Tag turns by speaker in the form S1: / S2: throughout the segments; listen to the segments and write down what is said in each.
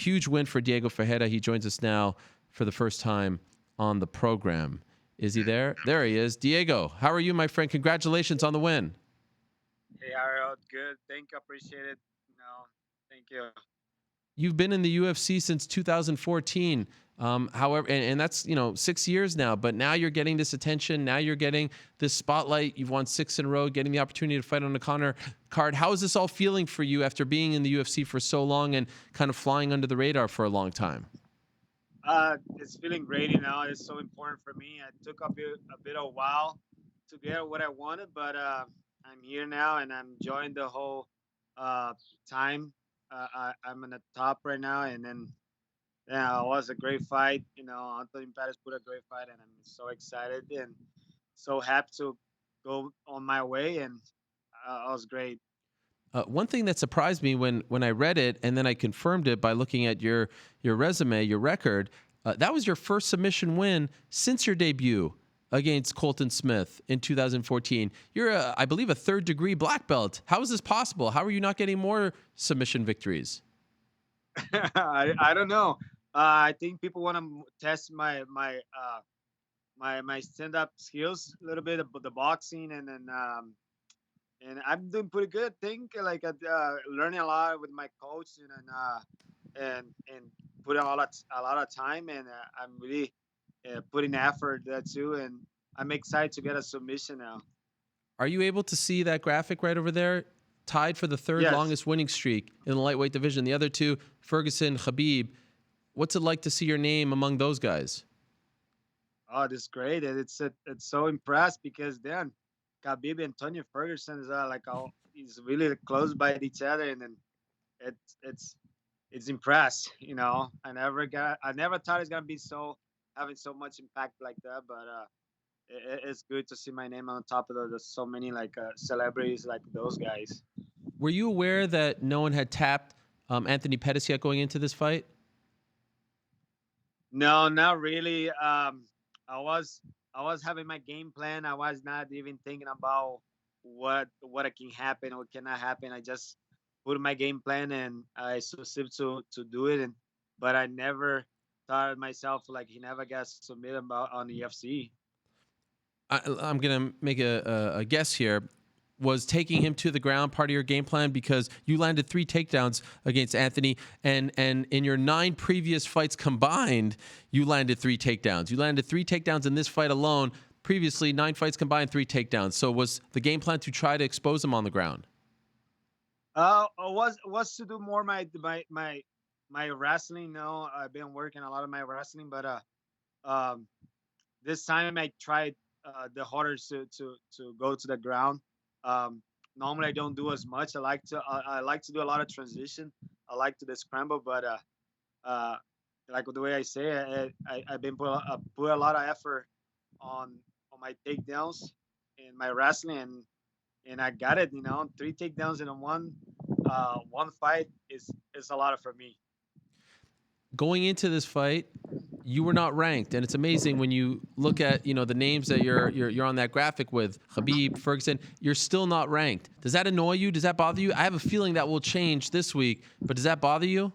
S1: Huge win for Diego Ferreira. He joins us now for the first time on the program. Is he there? There he is. Diego, how are you, my friend? Congratulations on the win.
S2: Hey, Ariel, good. Thank you. Appreciate it. Thank you.
S1: You've been in the UFC since 2014. However, and that's 6 years now. But now you're getting this attention. Now you're getting this spotlight. You've won 6 in a row, getting the opportunity to fight on the Conor card. How is this all feeling for you after being in the UFC for so long and kind of flying under the radar for a long time?
S2: It's feeling great. It's so important for me. I took a bit of a while to get what I wanted, but I'm here now and I'm enjoying the whole time. I'm in the top right now, and then yeah, it was a great fight. Anthony Pettis put a great fight, and I'm so excited and so happy to go on my way, and it was great.
S1: One thing that surprised me when I read it and then I confirmed it by looking at your resume, your record, that was your first submission win since your debut against Colton Smith in 2014. You're, I believe, a third-degree black belt. How is this possible? How are you not getting more submission victories?
S2: I don't know. I think people want to test my stand up skills a little bit about the boxing, and I'm doing pretty good. Think like learning a lot with my coach, and put a lot of time, and I'm really putting effort there too, and I'm excited to get a submission now.
S1: Are you able to see that graphic right over there? Tied for the third
S2: Yes.
S1: longest winning streak in the lightweight division. The other two, Ferguson, Khabib. What's it like to see your name among those guys?
S2: Oh, this is great. And it's so impressed because then Khabib and Tony Ferguson is is really close by each other, and then it's it's it's impressed. I never thought it's gonna be so having so much impact like that, but it's good to see my name on top of the so many celebrities like those guys.
S1: Were you aware that no one had tapped Anthony Pettis yet going into this fight?
S2: No, not really. I was I was having my game plan. I was not even thinking about what can happen, what cannot happen. I just put my game plan and I succeeded to do it. And but I never thought myself like he never got submitted about on the UFC.
S1: I'm going to make a guess here. Was taking him to the ground part of your game plan because you landed 3 takedowns against Anthony, and in your 9 previous fights combined, you landed 3 takedowns. You landed 3 takedowns in this fight alone. Previously, 9 fights combined, 3 takedowns. So was the game plan to try to expose him on the ground?
S2: Was to do more my wrestling. No, I've been working a lot of my wrestling, but um, this time I tried the harder to go to the ground. Um, Normally I don't do as much. I like to do a lot of transition. I like to the scramble, but uh, like the way I say it, I've been put a lot of effort on on my takedowns in my wrestling, and I got it. 3 takedowns in one fight is a lot for me.
S1: Going into this fight, you were not ranked, and it's amazing when you look at the names that you're on that graphic with Khabib, Ferguson. You're still not ranked. Does that annoy you? Does that bother you? I have a feeling that will change this week, but does that bother you?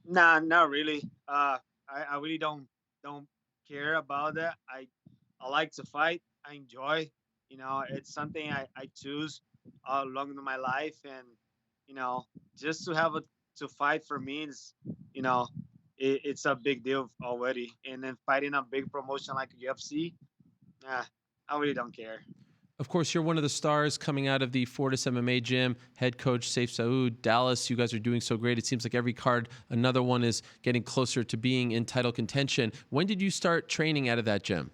S2: Nah, not really. I really don't care about that. I like to fight. I enjoy. It's something I choose along in my life, and you know, just to have to fight for me is, you know, it's a big deal already. And then fighting a big promotion like UFC, nah, I really don't care.
S1: Of course, you're one of the stars coming out of the Fortis MMA gym. Head coach Saif Saud, Dallas. You guys are doing so great. It seems like every card, another one is getting closer to being in title contention. When did you start training out of that gym?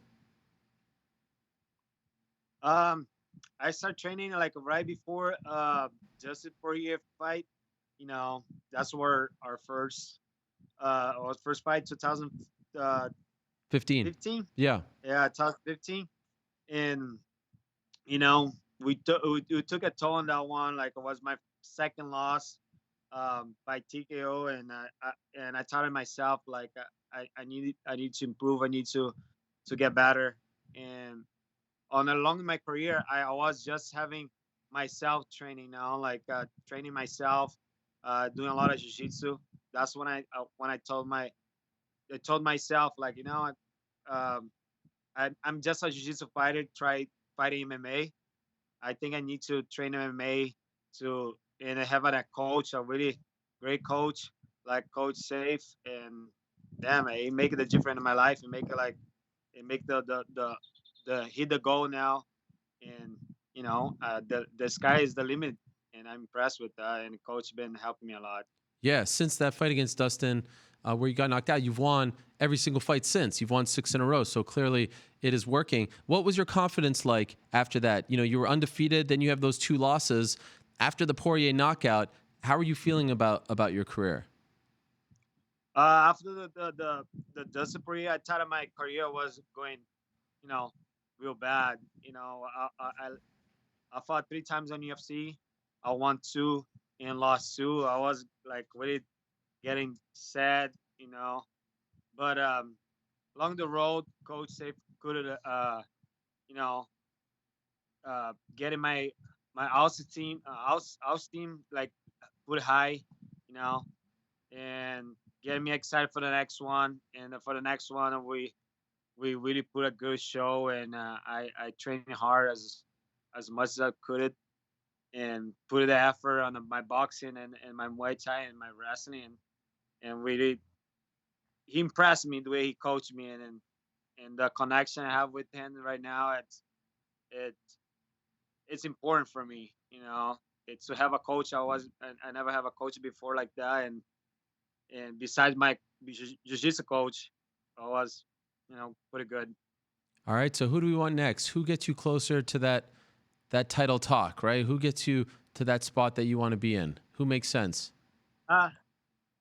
S2: Um, I start training like right before Justin Poirier fight. That's where our first fight
S1: 15.
S2: 2015.
S1: Yeah.
S2: Yeah, 2015, and you know we took a toll on that one. Like it was my second loss by TKO, and I told myself like I need to improve. I need to get better. And on along my career, I was just having myself training now, like training myself, doing a lot of jiu-jitsu. that's when I told myself, like, I'm just a jiu-jitsu fighter. Try fighting MMA. I think I need to train MMA to and have a coach, a really great coach like Coach Safe, and damn, it make it a difference in my life. And make it like it make the hit the goal now, and the sky is the limit, and I'm impressed with that. And the coach been helping me a lot.
S1: Yeah, since that fight against Dustin, where you got knocked out, you've won every single fight since. You've won 6 in a row, so clearly it is working. What was your confidence like after that? You were undefeated, then you have those 2 losses. After the Poirier knockout, how are you feeling about your career?
S2: After the discipline, I thought my career was going, you know, real bad. I fought 3 times on UFC. I won 2 and lost 2. I was like really getting sad, But along the road, Coach Safe could, you know, getting my house team like put high, you know, and getting me excited for the next one. And for the next one, we really put a good show, and I trained hard as much as I could, and put the effort on my boxing and my Muay Thai and my wrestling, and really he impressed me the way he coached me, and the connection I have with him right now. It it's important for me, It's to have a coach. I never have a coach before like that, and besides my jiu-jitsu coach, I was pretty good.
S1: All right, so who do we want next? Who gets you closer to that title talk, right? Who gets you to that spot that you want to be in? Who makes sense?
S2: Uh,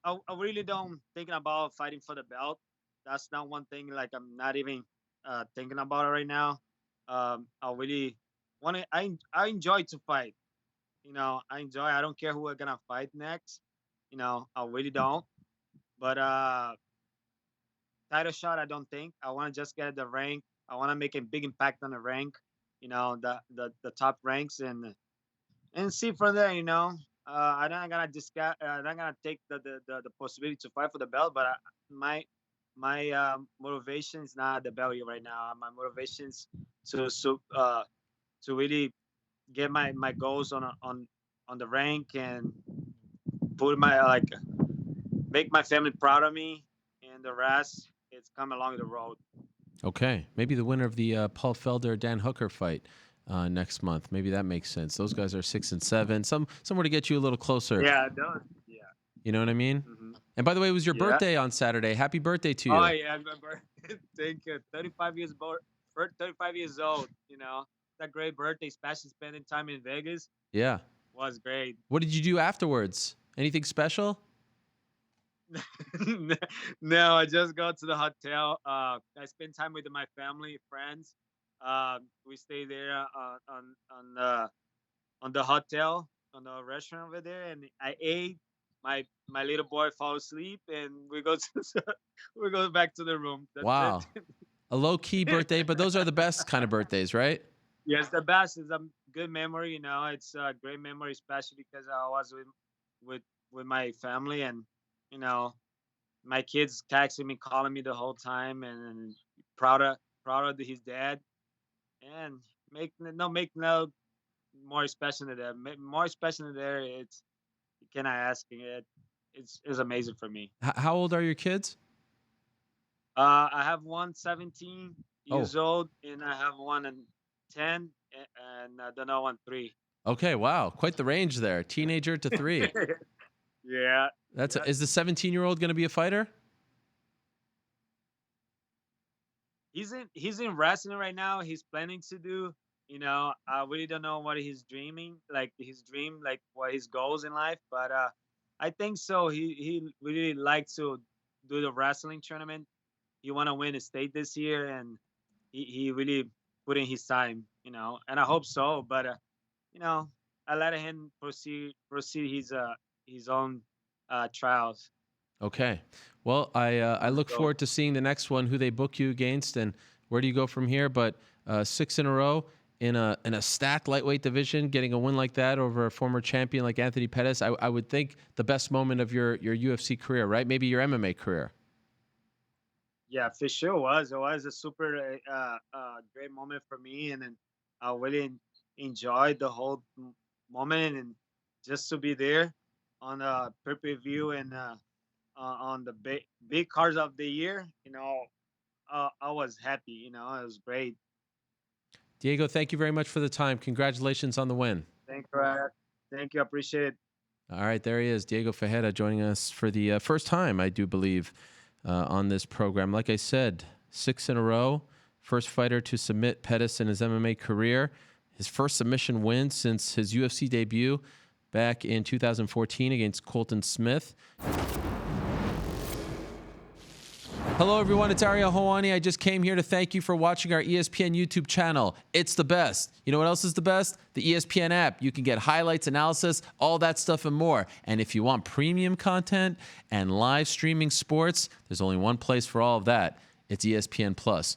S2: I really don't thinking about fighting for the belt. That's not one thing. Like I'm not even thinking about it right now. I really want to. I enjoy to fight. I enjoy. I don't care who we're gonna fight next. I really don't. But title shot, I don't think. I want to just get the rank. I want to make a big impact on the rank. The top ranks, and see from there. I'm not gonna discuss. I'm not gonna take the possibility to fight for the belt, but my motivation is not the belt right now. My motivation is to really get my goals on the rank, and put my make my family proud of me, and the rest it's come along the road.
S1: Okay, maybe the winner of the Paul Felder Dan Hooker fight next month. Maybe that makes sense. Those guys are 6 and 7. Somewhere to get you a little closer.
S2: Yeah, done. Yeah.
S1: You know what I mean?
S2: Hmm.
S1: And by the way, it was your
S2: Yeah.
S1: birthday on Saturday. Happy birthday to
S2: Oh
S1: you.
S2: yeah, I remember. Thank you. 35 years old. That great birthday, especially spending time in Vegas
S1: Yeah.
S2: was great.
S1: What did you do afterwards? Anything special?
S2: No, I just go to the hotel. I spend time with my family, friends. We stay there on the hotel, on the restaurant over there, and I ate. My little boy fall asleep, and we go we go back to the room. That's
S1: Wow. A low key
S2: it.
S1: birthday, but those are the best kind of birthdays, right?
S2: Yes, the best is a good memory. It's a great memory, especially because I was with with my family, and you know, my kids texting me, calling me the whole time, and proud of his dad, and make no more special than that. More special than there. It's can I ask it? It's amazing for me.
S1: How old are your kids?
S2: I have one 17
S1: Oh,
S2: years old, and I have one and 10, and the other one 3.
S1: okay. Wow. Quite the range there. Teenager to 3.
S2: Yeah, yeah.
S1: Is the 17-year-old going to be a fighter?
S2: He's in wrestling right now. He's planning to do. I really don't know what he's dreaming, like his dream, like what his goals in life. But I think so. He really likes to do the wrestling tournament. He want to win a state this year, and he really put in his time. And I hope so. But you know, I let him proceed his own trials.
S1: Okay. Well, I look
S2: So
S1: forward to seeing the next one, who they book you against, and where do you go from here. But 6 in a row, in a stacked lightweight division, getting a win like that over a former champion like Anthony Pettis, I would think the best moment of your UFC career, right? Maybe your MMA career.
S2: Yeah, for sure it was a super great moment for me, and then I really enjoyed the whole moment, and just to be there on a pay-per-view and on the big cards of the year, I was happy. It was great.
S1: Diego, thank you very much for the time. Congratulations on the win.
S2: Thank you, Ryan. Thank you. I appreciate it.
S1: All right, there he is, Diego Ferreira, joining us for the first time, I do believe, on this program. Like I said, 6 in a row. First fighter to submit Pettis in his MMA career. His first submission win since his UFC debut back in 2014 against Colton Smith. Hello, everyone. It's Ariel Helwani. I just came here to thank you for watching our ESPN YouTube channel. It's the best. You know what else is the best? The ESPN app. You can get highlights, analysis, all that stuff and more. And if you want premium content and live streaming sports, there's only one place for all of that. It's ESPN Plus.